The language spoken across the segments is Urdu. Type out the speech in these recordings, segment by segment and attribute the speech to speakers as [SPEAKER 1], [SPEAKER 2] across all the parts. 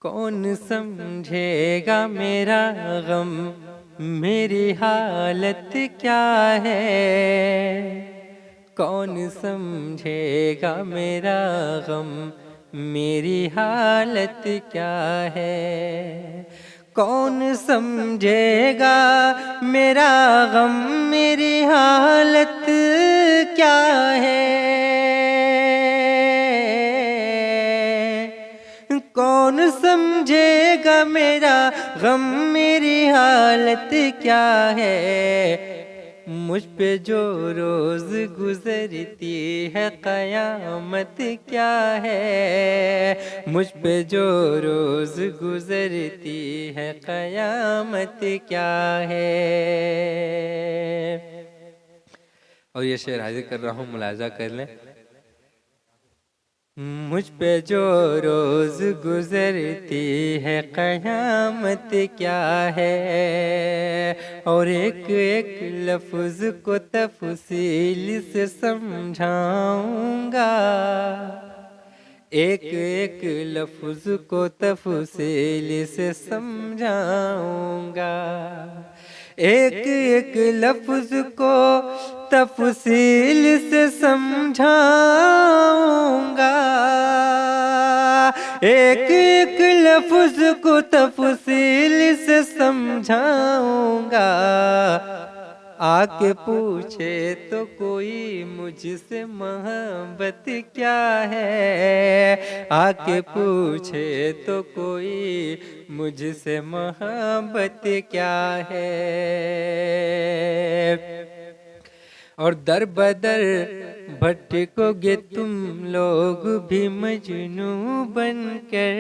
[SPEAKER 1] کون سمجھے گا میرا غم، میری حالت کیا ہے؟ کون سمجھے گا میرا غم، میری حالت کیا ہے؟ کون سمجھے گا میرا غم، میری حالت کیا ہے؟ کون سمجھے گا میرا غم، میری حالت کیا ہے؟ مجھ پہ جو روز گزرتی ہے قیامت کیا ہے؟ مجھ پہ جو روز گزرتی ہے قیامت کیا ہے؟ اور یہ شعر حاضر کر رہا ہوں، ملاحظہ کر لیں۔ مجھ پہ جو روز گزرتی ہے قیامت کیا ہے؟ اور ایک ایک لفظ کو تفصیل سے سمجھاؤں گا، ایک ایک لفظ کو تفصیل سے سمجھاؤں گا، ایک ایک لفظ کو تفصیل سے سمجھاؤں گا، ایک ایک لفظ کو تفصیل سے سمجھاؤں گا۔ آ کے پوچھے تو کوئی مجھ سے محبت کیا ہے؟ آ کے پوچھے تو کوئی مجھ سے محبت کیا ہے؟ اور در بدر بھٹکو گے تم لوگ بھی مجنوں بن کر،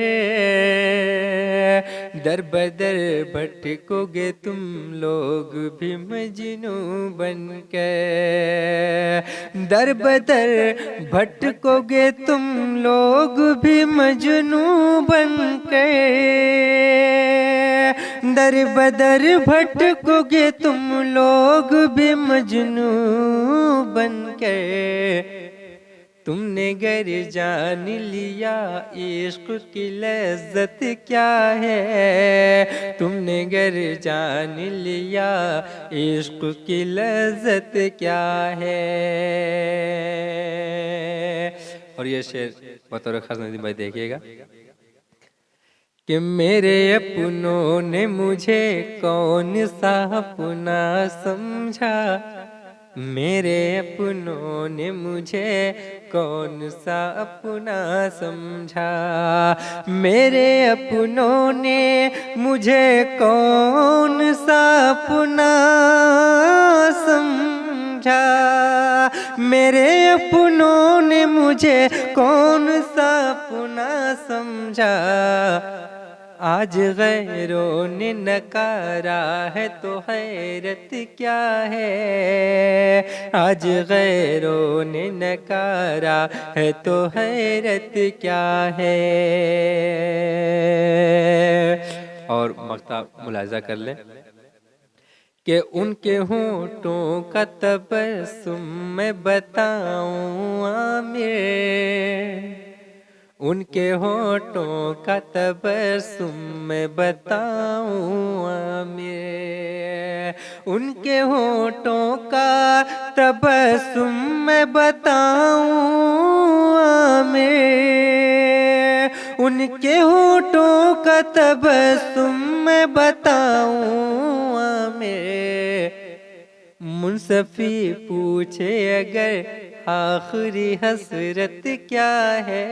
[SPEAKER 1] در بدر بھٹکو گے تم لوگ بھی مجنوں بن کر، در بدر بھٹکو گے تم لوگ بھی مجنوں بن کر، در بدر بھٹکو گے تم لوگ بھی مجنوں بن کر۔ تم نے گر جان لیا عشق کی لذت کیا ہے؟ تم نے گر جان لیا عشق کی لذت کیا ہے؟ اور یہ شعر بطور خاص ندیم بھائی دیکھیے گا کہ میرے اپنوں نے مجھے کون سا اپنا سمجھا، میرے اپنوں نے مجھے کون سا اپنا سمجھا، میرے اپنوں نے مجھے کون سا اپنا سمجھا، میرے اپنوں نے مجھے کون سا اپنا سمجھا۔ آج غیروں نے نکارا ہے تو حیرت کیا ہے؟ آج غیروں نے نکارا ہے تو حیرت کیا ہے؟ اور مقطع ملاحظہ کر لیں کہ ان کے ہونٹوں کا تبسم میں بتاؤں عامر، ان کے ہونٹوں کا تبسم میں بتاؤں عامر، ان کے ہونٹوں کا تبسم میں بتاؤں عامر، ان کے ہونٹوں کا تبسم میں بتاؤں عامر۔ منصفی پوچھے اگر آخری حسرت کیا ہے؟